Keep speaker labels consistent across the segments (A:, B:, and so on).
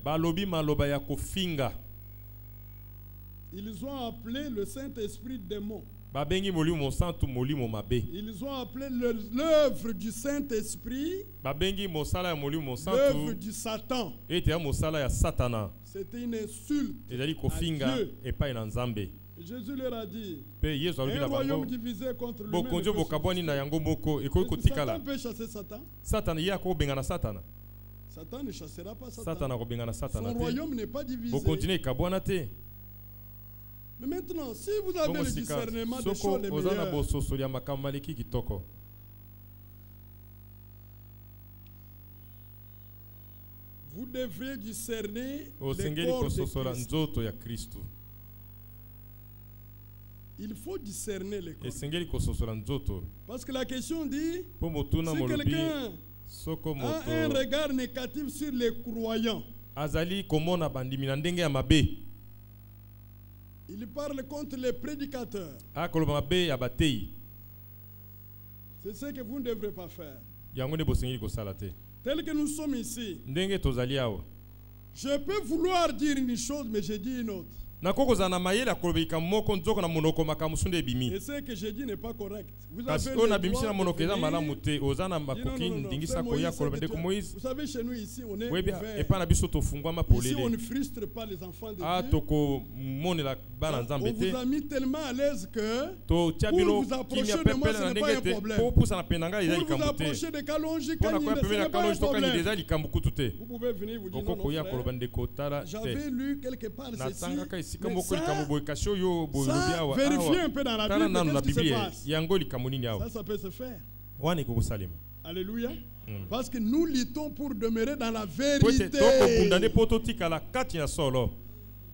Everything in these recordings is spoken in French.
A: balobi maloba ya kofinga.
B: Ils ont appelé le Saint-Esprit démon.
A: Babengi molimo santu molimo mabe.
B: Ils ont appelé l'œuvre du Saint-Esprit
A: Babengi mosala ya molimo santu
B: l'œuvre du Satan.
A: ete ya mosala ya Satana.
B: C'était une insulte
A: Ezali kofinga epai na Nzambe.
B: Jésus leur a dit,
A: un
B: royaume divisé contre lui-même. Satan peut chasser Satan.
A: Satan
B: ne chassera pas Satan. Son royaume n'est pas divisé. Mais maintenant, si vous avez le discernement des choses les meilleures, vous devriez discerner les corps de Christ. Il faut discerner les corps. Parce que la question dit, si quelqu'un a un regard négatif sur les croyants, il parle contre les prédicateurs. C'est ce que vous ne devrez pas faire. Tel que nous sommes ici, je peux vouloir dire une chose, mais je dis une autre. Et ce que j'ai dit n'est pas correct. Vous avez le droit de vous savez, chez nous ici, on est ouvert. Ici, on ne frustre pas les enfants de Dieu. On vous a mis tellement à l'aise que pour vous approcher de moi, ce n'est pas un problème. Pour vous approcher de Kalonji, ce n'est pas un problème. Vous pouvez venir vous dire, non, frère, j'avais lu quelque part ceci. Mais ça, vérifiez un peu dans la Bible qu'est-ce qui se passe. Ça peut se faire. Alléluia. Parce que nous luttons pour demeurer dans la vérité.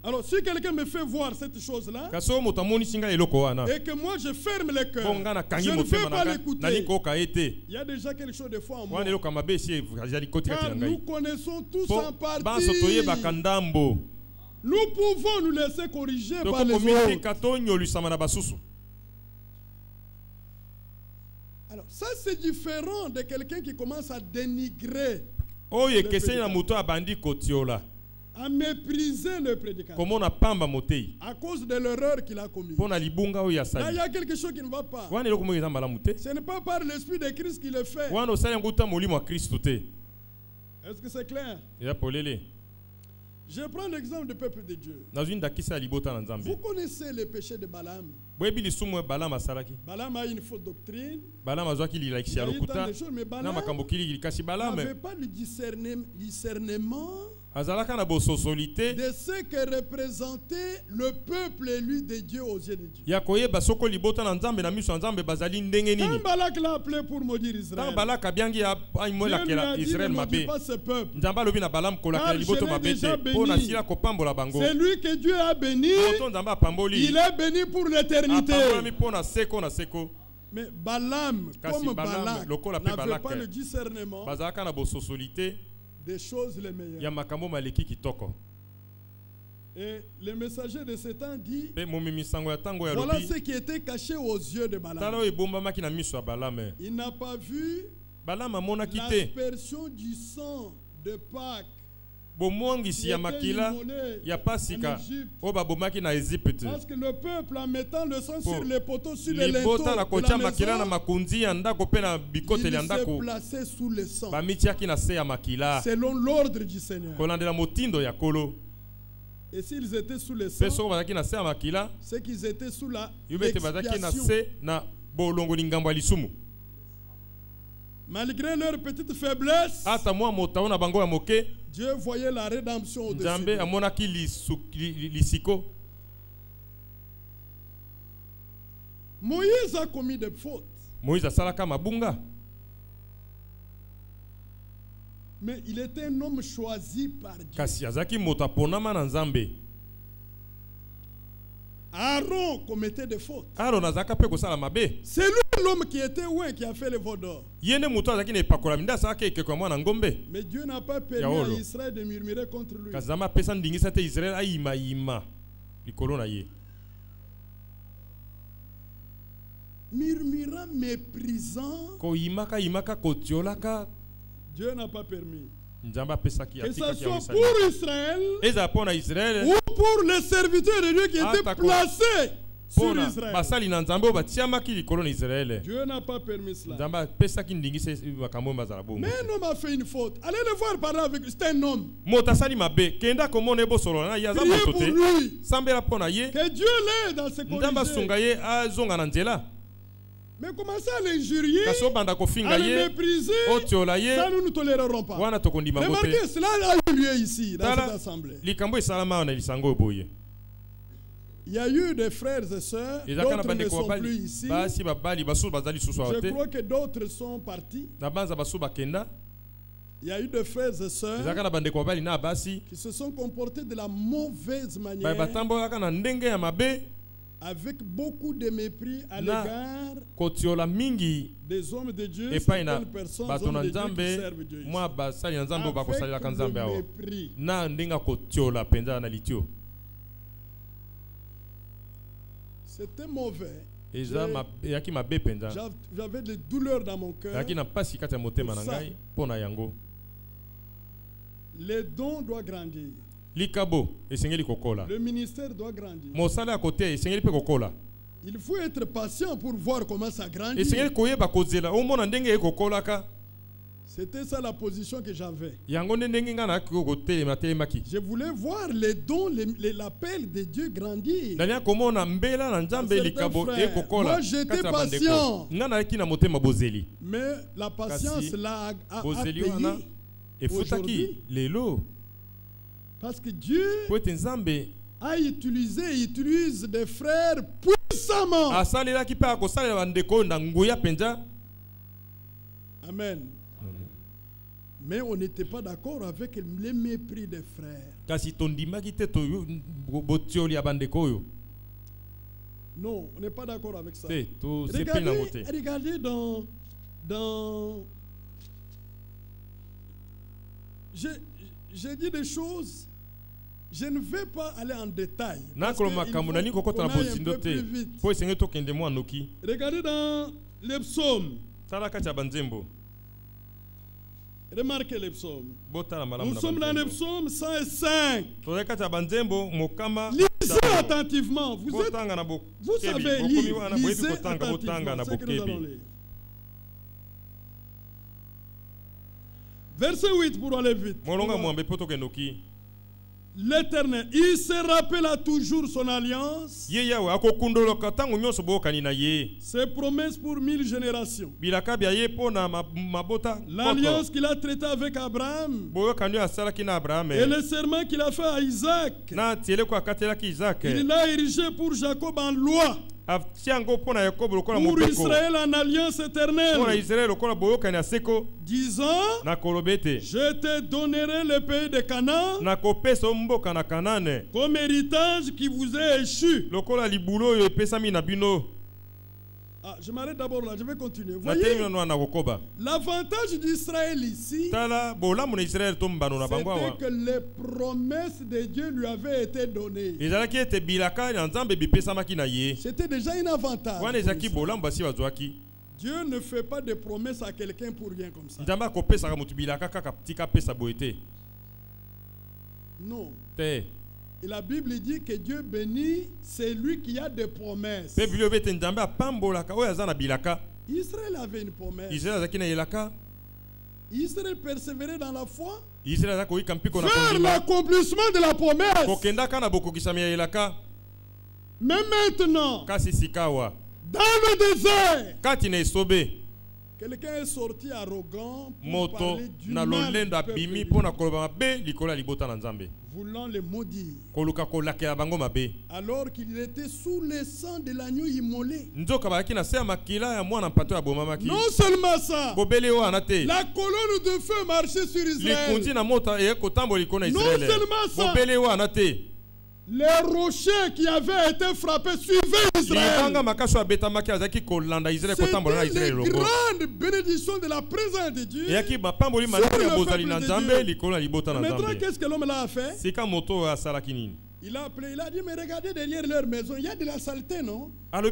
B: Alors si quelqu'un me fait voir cette chose-là et que moi je ferme le cœur, je ne peux pas l'écouter, il y a déjà quelque chose de foi en moi. Car nous connaissons tous en partie. Nous pouvons nous laisser corriger par les autres. Alors ça c'est différent de quelqu'un qui commence à dénigrer, à mépriser le prédicateur à cause de l'erreur qu'il a commise. Là il y a quelque chose qui ne va pas. Ce n'est pas par l'Esprit de Christ qu'il le fait. Est-ce que c'est clair? Je prends l'exemple du peuple de Dieu. Vous connaissez le péché de Balaam. Balaam a une fausse doctrine. Il a eu tant de choses, mais Balaam n'avait pas le discernement de ce que représentait le peuple élu de Dieu aux yeux de Dieu. Quand Balak l'a appelé pour maudire Israël, Dieu lui a dit, ne maudis pas ce peuple, car je l'ai déjà béni. C'est lui que Dieu a béni. Il est béni pour l'éternité. Mais Balaam, comme Balak, n'avait pas le discernement des choses les meilleures. Et le messager de ce temps dit, voilà ce qui était caché aux yeux de Balaam. Il n'a pas vu l'aspersion du sang de Pâques
A: ya makila ya pasika o babomaki na Égypte
B: parce que le peuple en mettant le sang sur les poteaux sur les linteaux
A: de la maison,
B: il se plaçait sous le sang
A: selon
B: l'ordre du Seigneur. Et s'ils étaient sous le sang, c'est qu'ils étaient sous la expiation. Malgré leur petite faiblesse, Dieu voyait la rédemption au-dessus. Moïse a commis des fautes. Mais il était un homme choisi par Dieu. Aaron commettait des fautes. C'est lui l'homme qui était ouin qui a fait le veau d'or. Mais Dieu n'a pas permis à Israël de murmurer contre lui. Murmurant, méprisant, Dieu n'a pas permis. Que ce soit pour Israël ou pour les serviteurs de Dieu qui étaient placés sur Israël. Dieu n'a pas permis cela. Mais un homme a fait une faute. Allez le voir parler avec lui. C'est un homme. Priez pour lui. Que Dieu l'aide dans ses conditions. Mais commencez à l'injurier, à le mépriser, ça nous ne tolérerons pas. Remarquez, cela a eu lieu ici, dans cette assemblée. Il y a eu des frères et sœurs, d'autres ne sont plus ici. Je crois que d'autres sont partis. Il y a eu des frères et sœurs qui se sont comportés de la mauvaise manière, avec beaucoup de mépris à l'égard des hommes de Dieu, certaines personnes, hommes de Dieu qui servent Dieu ici. C'était mauvais. J'avais des douleurs dans mon cœur. Les dons doivent grandir. Le ministère doit grandir. Il faut être patient pour voir comment ça grandit. C'était ça la position que j'avais. Je voulais voir les dons, l'appel de Dieu grandir. Moi j'étais patient. Mais la patience l'a payé aujourd'hui. Parce que Dieu utilise des frères puissamment. Amen. Mais on n'était pas d'accord avec les mépris des frères. Non, on n'est pas d'accord avec ça. Regardez dans j'ai dit des choses, je ne vais pas aller en détail. Regardez dans les psaumes. Remarquez les psaumes. Nous sommes dans les psaumes 105. Lisez attentivement. Vous savez lire. Lisez attentivement. C'est ce que nous allons lire. Verset 8 pour aller vite. L'Éternel, il se rappela toujours son alliance, ses promesses pour 1000 générations. L'alliance qu'il a traitée avec Abraham et le serment qu'il a fait à Isaac, il l'a érigé pour Jacob en loi, pour Israël en alliance éternelle, disant, je te donnerai le pays de Canaan comme héritage qui vous est échu. Je m'arrête d'abord là, je vais continuer. Vous voyez, l'avantage d'Israël ici, c'était que les promesses de Dieu lui avaient été données. C'était déjà un avantage. Dieu ne fait pas de promesses à quelqu'un pour rien comme ça. Non. Et la Bible dit que Dieu bénit celui qui a des promesses. Israël avait une promesse. Israël persévérait dans la foi. Faire l'accomplissement de la promesse. Mais maintenant, dans le désert, quelqu'un est sorti arrogant pour parler du mal du peuple, voulant le maudire, alors qu'il était sous le sang de l'agneau immolé. Non seulement ça, la colonne de feu marchait sur Israël. Non seulement ça, les rochers qui avaient été frappés suivaient Israël. C'était les grandes bénédictions de la présence de Dieu sur le peuple de Dieu. Maintenant, qu'est-ce que l'homme là a fait? Il a appelé, il a dit, mais regardez derrière leur maison, il y a de la saleté, non?
A: Mais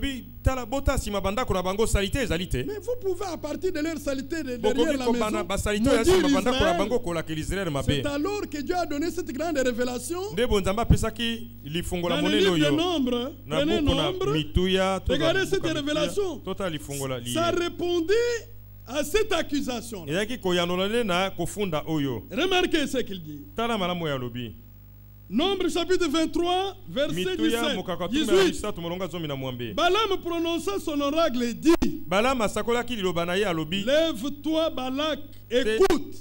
A: vous
B: pouvez à partir de leur saleté derrière la maison, c'est alors que Dieu a donné cette grande révélation. Dans le livre de Nombres, prenez Nombre, regardez cette révélation. Ça répondait à cette accusation. Remarquez ce qu'il dit. Nombre chapitre 23, verset 17. Balaam prononça son oracle et dit, lève-toi Balak, écoute.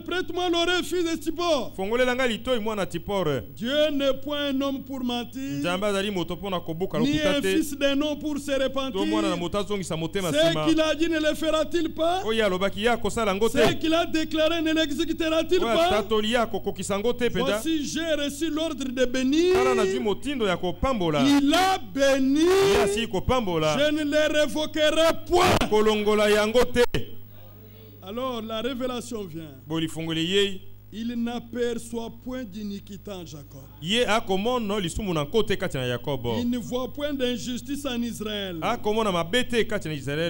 B: Prête-moi l'oreille, fils de Tipor. Dieu n'est point un homme pour mentir, ni un fils d'un homme pour se repentir. Ce qu'il a dit ne le fera-t-il pas? Ce qu'il a déclaré ne l'exécutera-t-il pas? Voici, j'ai reçu l'ordre de bénir. Il a béni. Je ne le révoquerai point. Alors la révélation vient. Il n'aperçoit point d'iniquité en Jacob. Il ne voit point d'injustice en Israël.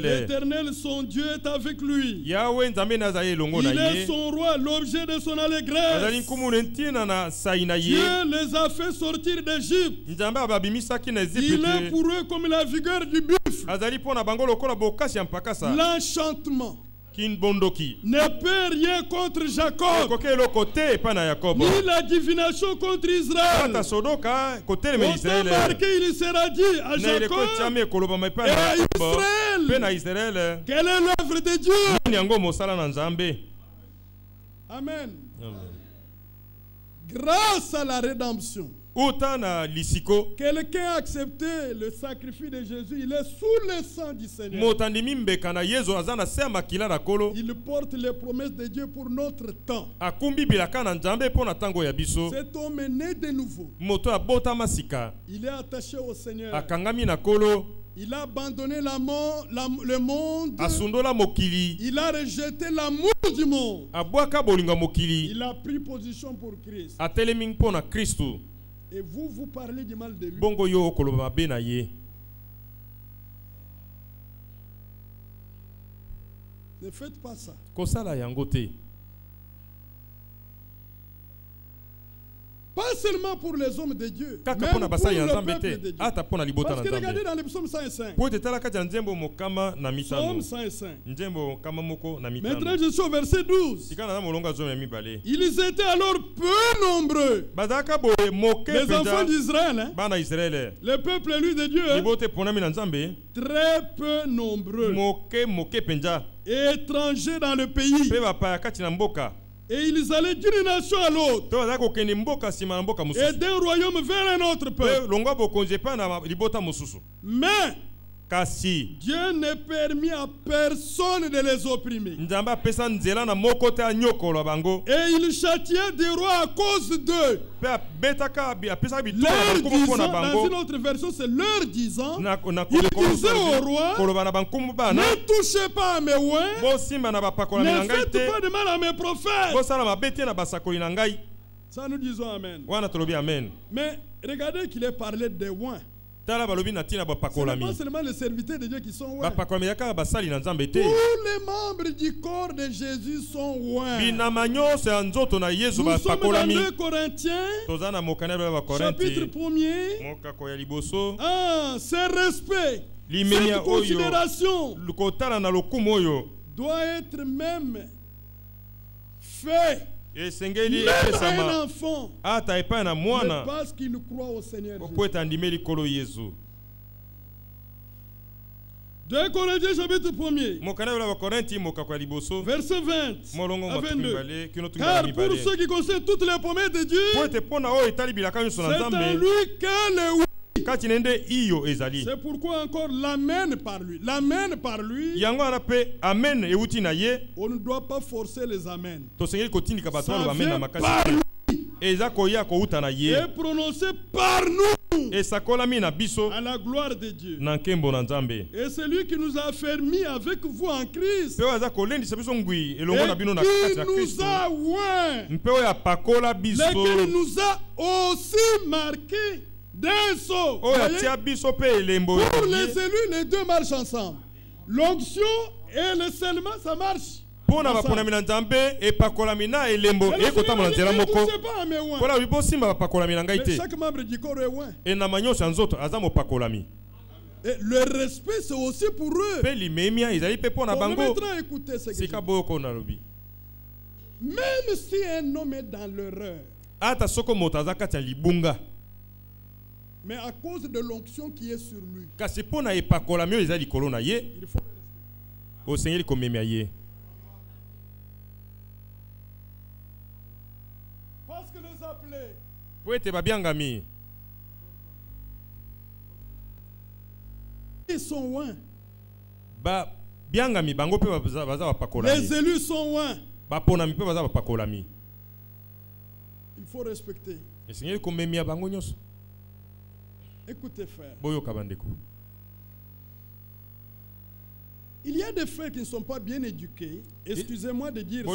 B: L'Éternel, son Dieu, est avec lui. Il est son roi, l'objet de son allégresse. Dieu les a fait sortir d'Égypte. Il est pour eux comme la vigueur du buffle. L'enchantement ne peut rien contre Jacob, ni la divination contre Israël. Autant marqué, il sera dit à Jacob et à Israël, quelle est l'œuvre de Dieu. Amen. Grâce à la rédemption, quelqu'un a accepté le sacrifice de Jésus. Il est sous le sang du Seigneur. Il porte les promesses de Dieu pour notre temps. Cet homme est né de nouveau. Il est attaché au Seigneur. Il a abandonné le monde. Il a rejeté l'amour du monde. Il a pris position pour Christ. Et vous parlez du mal de lui. Ne faites pas ça. Pas seulement pour les hommes de Dieu, même pour le peuple de Dieu. Parce que regardez dans le psaume 105. Psaume 105. Maintenant je suis au verset 12. Ils étaient alors peu nombreux. Les enfants d'Israël, le peuple élu de Dieu, très peu nombreux. Et étrangers dans le pays. Et ils allaient d'une nation à l'autre. Et d'un royaume vers un autre peuple. Mais Dieu ne permit à personne de les opprimer. Et il châtiait des rois à cause d'eux. Leur disant, dans une autre version, c'est leur disant, il disait au roi, ne touchez pas à mes oins, ne faites pas de mal à mes prophètes. Ça nous disons Amen. Mais regardez qu'il est parlé des oins. Ce n'est pas seulement les serviteurs de Dieu qui sont ouins. Tous les membres du corps de Jésus sont ouins. Nous sommes dans 2 Corinthiens, chapitre 1er. Ce respect, cette considération doit être même fait. Même un enfant, parce qu'il croit au Seigneur Jésus. 2 Corinthiens chapitre 1er, verset 20 à 22. Car pour ceux qui concernent toutes les promesses de Dieu, c'est en lui que le oui. C'est pourquoi encore l'amen par lui. L'amen par lui. On ne doit pas forcer les amens. Ça vient par lui. Et prononcé par nous. à la gloire de Dieu. Et c'est lui qui nous a affermis avec vous en Christ. Et qui nous a oints. Lequel nous a aussi marqué d'un sceau. Pour les élus, les deux marchent ensemble. L'onction et le scellement, ça marche. Chaque membre du corps est oint. Et le respect, c'est aussi pour eux. On mettra à écouter ce que je dis. Même si un homme est dans l'erreur, mais à cause de l'onction qui est sur lui, il faut le respecter. Parce que les appelés, ils sont loin. Les élus sont loin. Il faut respecter. Écoutez, frère. Il y a des frères qui ne sont pas bien éduqués. Excusez-moi de dire ça.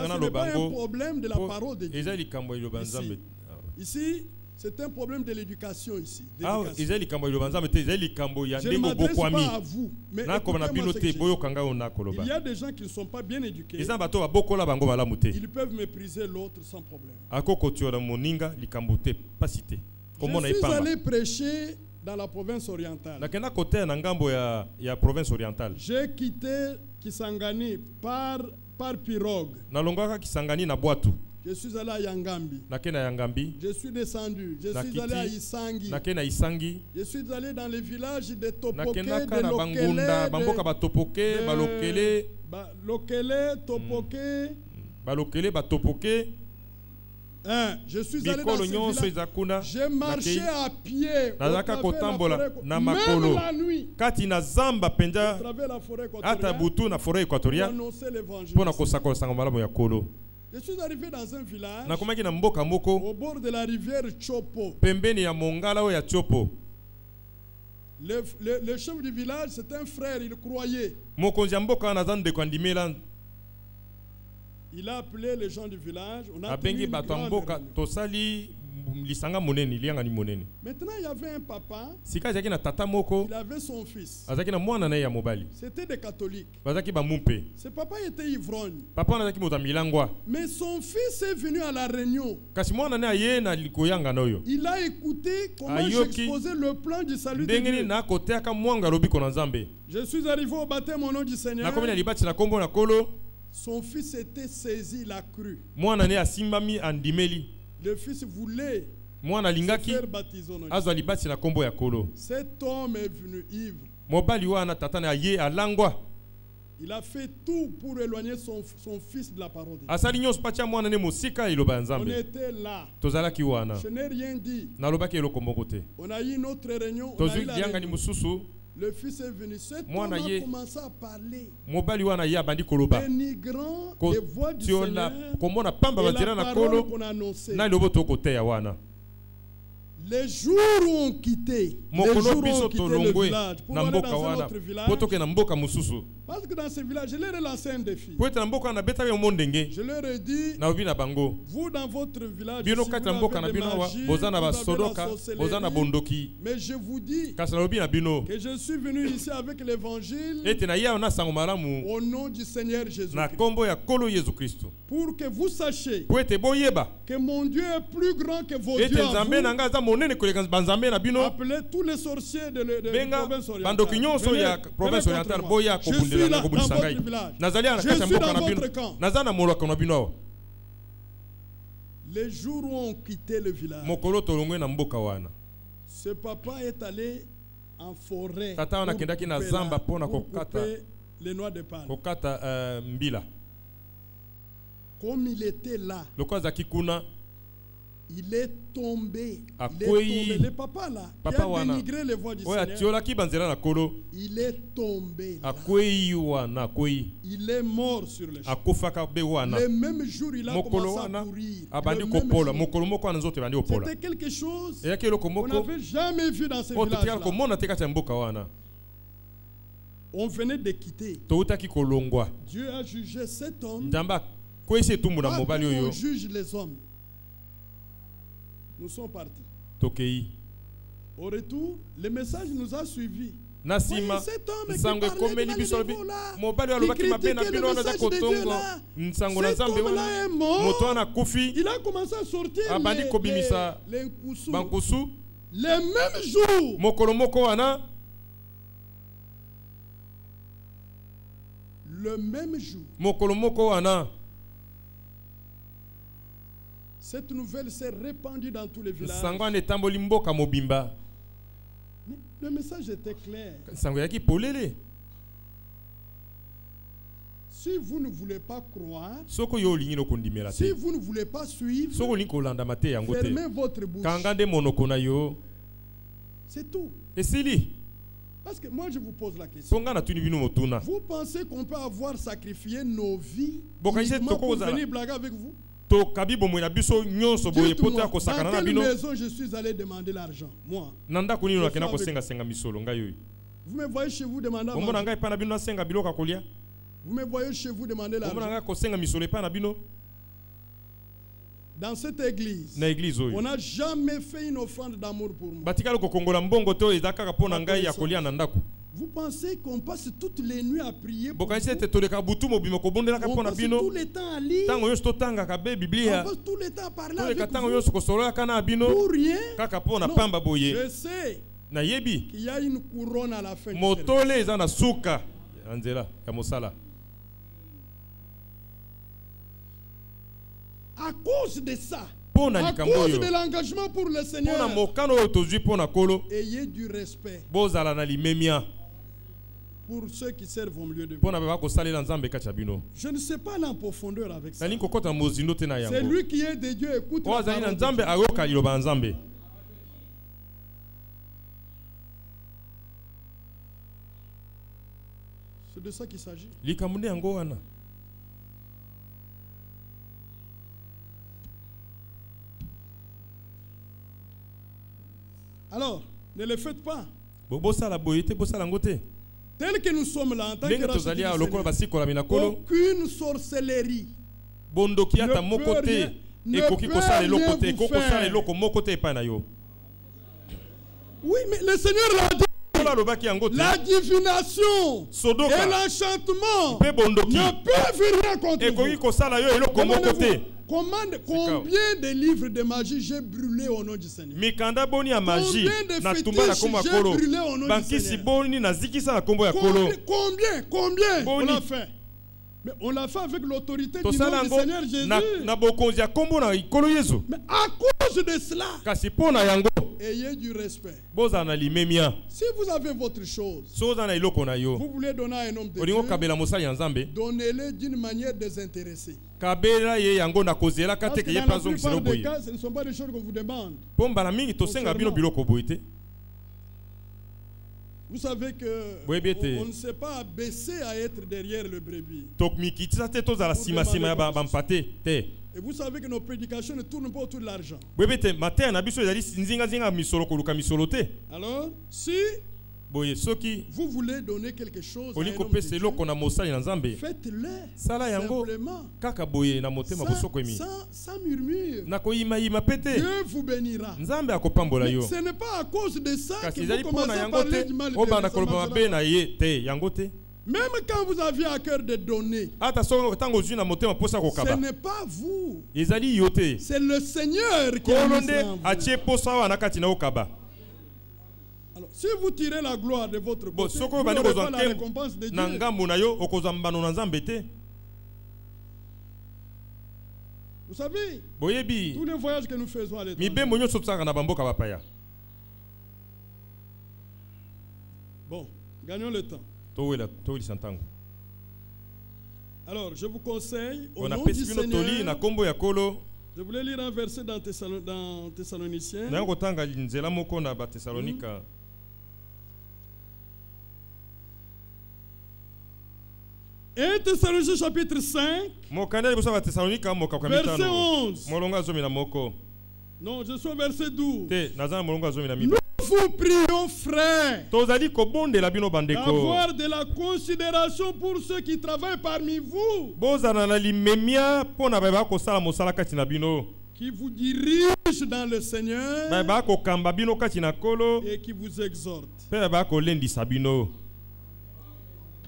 B: Ce n'est pas un problème de la parole de Dieu. Ici, c'est un problème de l'éducation ici. Je ne m'adresse pas à vous, mais il y a des gens qui ne sont pas bien éduqués. Ils peuvent mépriser l'autre sans problème. Je suis allé prêcher dans la province orientale. J'ai quitté Kisangani par pirogue. Je suis allé à Yangambi. Je suis descendu. Je suis allé à Isangi. Je suis allé dans les villages de Topoke, Topoke. Je suis allé dans ce village. J'ai marché à pied. Même la nuit. À travers la forêt équatoriale. Pour annoncer l'évangile. Je suis arrivé dans un village au bord de la rivière Chopo. Le chef du village, c'est un frère, il croyait. Il a appelé les gens du village. On a tenu une grande réunion. Maintenant, il y avait un papa. Il avait son fils. C'était des catholiques. Ce papa était ivrogne. Mais son fils est venu à la réunion. Il a écouté comment j'exposais le plan du salut de Dieu. Je suis arrivé au baptême au nom du Seigneur. Son fils était saisi, il a cru. Le fils voulait se faire baptiser au nom du Seigneur. Cet homme est venu ivre. Il a fait tout pour éloigner son fils de la parole de Dieu. On était là. Je n'ai rien dit. On a eu une autre réunion. On a eu la réunion. Le fils est venu. Cet homme a commencé à parler. Dénigrant les voix du Seigneur et la parole qu'on a annoncée. Les jours où on quittait le village pour aller dans un autre village. Parce que dans ce village, je leur ai lancé un défi. Je leur ai dit, vous dans votre village, si vous avez des magies, vous avez la sorcellerie, mais je vous dis que je suis venu ici avec l'évangile au nom du Seigneur Jésus-Christ. Pour que vous sachiez que mon Dieu est plus grand que vos dieux à vous. Appelez tous les sorciers de la province orientale. Je suis là dans votre village. Je suis dans votre camp. Les jours où on quittait le village, ce papa est allé en forêt pour couper les noix de palme. Comme il était là, Il est tombé. Le papa là, qui a dénigré les voix du Seigneur. Il est tombé là. Il est mort sur le champ. Le même jour, il a commencé à courir. C'était quelque chose qu'on n'avait jamais vu dans ce village-là. On venait de quitter. Dieu a jugé cet homme. On juge les hommes. Nous sommes partis. Au retour, le message nous a suivis. Cet homme qui parlait de la qui critiquait le message de Dieu là, cet homme-là est mort. Il a commencé à sortir les coussous. Le même jour, le même jour, cette nouvelle s'est répandue dans tous les villages. Mais le message était clair. Si vous ne voulez pas croire, si vous ne voulez pas suivre, fermez votre bouche. C'est tout. Parce que moi je vous pose la question. Vous pensez qu'on peut avoir sacrifié nos vies uniquement pour venir blaguer avec vous? Dites-moi, dans quelle maison je suis allé demander l'argent? Moi. Vous me voyez chez vous demander l'argent? Vous me voyez chez vous demander l'argent? Dans cette église, on n'a jamais fait une offrande d'amour pour moi. Vous pensez qu'on passe toutes les nuits à prier pour vous? On passe tout le temps à lire. On passe tout le temps à parler avec vous. Pour rien. Non, je sais qu'il y a une couronne à la fin du service. À cause de ça, à cause de l'engagement pour le Seigneur, ayez du respect pour ceux qui servent au milieu de vous. Je ne sais pas aller en profondeur avec ça. C'est lui qui est de Dieu. Écoute la parole de Dieu. C'est de ça qu'il s'agit. Alors, ne le faites pas. Tel que nous sommes là, en tant que Seigneur, aucune sorcellerie ne peut rien vous faire. Oui, mais le Seigneur l'a dit. La divination et l'enchantement ne peuvent rien contre vous. Combien de livres de magie j'ai brûlé au nom du Seigneur? Combien de fétiches j'ai brûlé au nom du Seigneur? Combien on l'a fait? Mais on l'a fait avec l'autorité du nom du Seigneur Jésus. Mais à cause de cela, ayez du respect. Si vous avez votre chose, vous voulez donner à un homme de Dieu, donnez-le d'une manière désintéressée. Parce que dans la plupart des cas, ce ne sont pas des choses qu'on vous demande. Vous savez que on ne sait pas baisser à être derrière le brebis. Et vous savez que nos prédications ne tournent pas autour de l'argent. Alors, si vous voulez donner quelque chose à un homme de Dieu, faites-le simplement, sans murmure. Dieu vous bénira. Mais ce n'est pas à cause de ça que vous commencez à parler du mal de Dieu. Même quand vous aviez à cœur de donner, ce n'est pas vous. C'est le Seigneur qui a mis ça en vous. Alors, si vous tirez la gloire de votre côté, vous n'aurez pas la récompense de Dieu. Vous savez, tous les voyages que nous faisons à l'étranger. Bon, gagnons le temps. Alors, je vous conseille, au nom du Seigneur, Je voulais lire un verset dans Thessaloniciens.
A: 1
B: Thessaloniciens chapitre 5, verset 11. Non, je suis au verset 12. Nous vous prions, frères, d'avoir de la considération pour ceux qui travaillent parmi vous, qui vous dirigent dans le Seigneur et qui vous exhortent.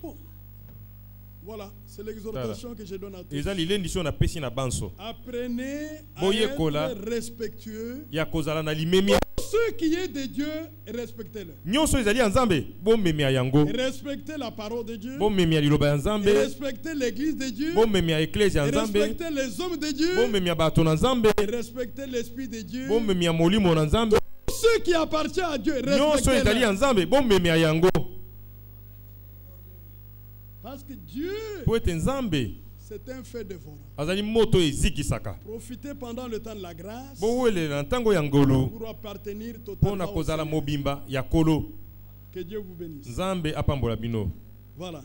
B: Bon. Voilà, c'est l'exhortation que je donne à tous. Apprenez à être respectueux. Ceux qui est de Dieu, respectez-le. Respectez la parole de Dieu. Respectez l'église de Dieu. Respectez les hommes de Dieu. Respectez l'esprit de Dieu. Tous ceux qui appartiennent à Dieu, respectez-le. Parce que Dieu, c'est un fait dévorant. Profitez pendant le temps de la grâce pour appartenir totalement au Seigneur. Que Dieu vous bénisse. Voilà.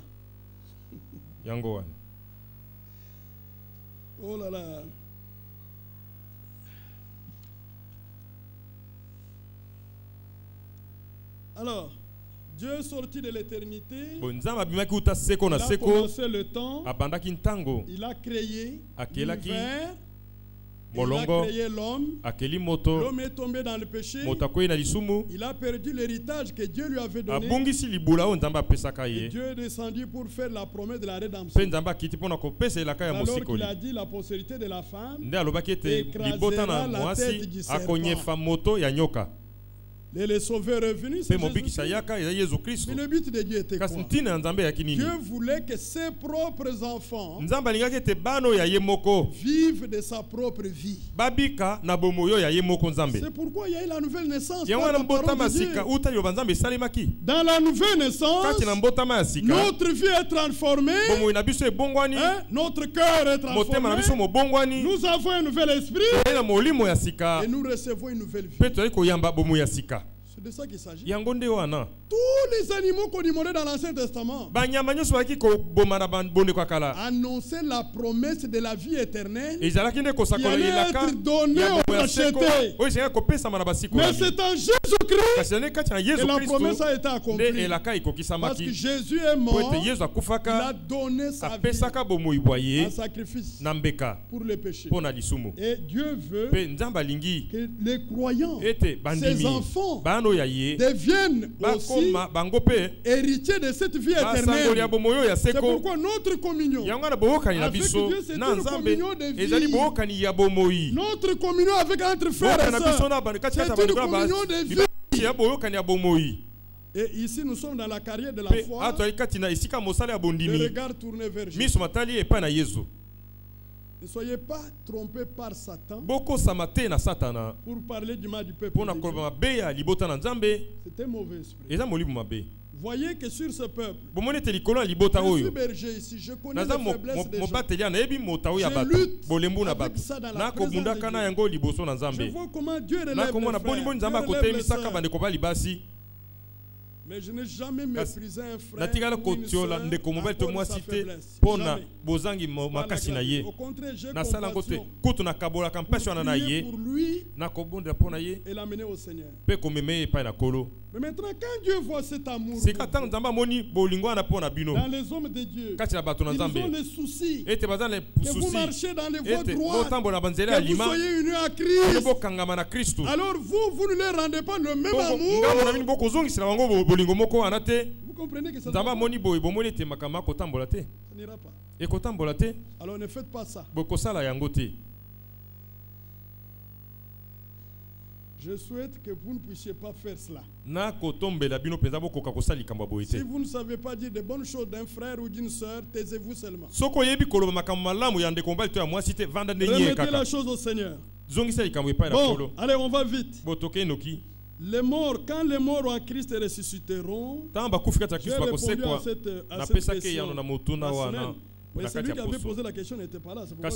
B: Oh là là. Alors, Dieu est sorti de l'éternité. Il a commencé le temps. Il a créé l'univers. Il a créé l'homme. L'homme est tombé dans le péché. Il a perdu l'héritage que Dieu lui avait donné. Et Dieu est descendu pour faire la promesse de la rédemption. Alors qu'il a dit la postérité de la femme écrasera la tête du serpent. Et le sauveur est venu, c'est Jésus-Christ. Mais le but de Dieu était quoi? Dieu voulait que ses propres enfants vivent de sa propre vie. C'est pourquoi il y a eu la nouvelle naissance. Dans la nouvelle naissance, notre vie est transformée. Notre cœur est transformé. Nous avons un nouvel esprit. Et nous recevons une nouvelle vie. C'est de ça qu'il s'agit. Tous les animaux qu'on immolait dans l'Ancien Testament annonçaient la promesse de la vie éternelle qui allait être donnée aux rachetés. Mais c'est en Jésus-Christ que la promesse a été accomplie. Parce que Jésus est mort, il a donné sa vie en sacrifice pour le péché. Et Dieu veut que les croyants, ses enfants, deviennent aussi héritier de cette vie éternelle. C'est pourquoi notre communion avec Dieu, c'est une communion de vie. Notre communion avec entre frères et sœurs, c'est une communion de vie. Et ici, nous sommes dans la carrière de la foi. Le regard tourné vers Jésus. Ne soyez pas trompés par Satan pour parler du mal du peuple de Dieu. C'est un mauvais esprit. Voyez que sur ce peuple, je suis berger ici, je connais les faiblesses des gens. Je lutte avec ça dans la présence de Dieu. Je vois comment Dieu relève les frères. Mais je n'ai jamais méprisé un frère ou une sœur à cause de sa faiblesse. Jamais. Au contraire, j'ai compassion pour lui et l'amener au Seigneur. Mais maintenant, quand Dieu voit cet amour dans les hommes de Dieu, ils ont les soucis que vous marchez dans les voies droites, que vous soyez unis à Christ. Alors vous ne leur rendez pas le même amour. Vous comprenez que ça n'ira pas. Alors ne faites pas ça. Je souhaite que vous ne puissiez pas faire cela. Si vous ne savez pas dire de bonnes choses d'un frère ou d'une soeur, taisez-vous seulement. Remettez la chose au Seigneur. Bon, allez, on va vite. Les morts, quand les morts en Christ ressusciteront, j'ai répondu à cette question. Mais celui qui avait posé la question n'était pas là. C'est pourquoi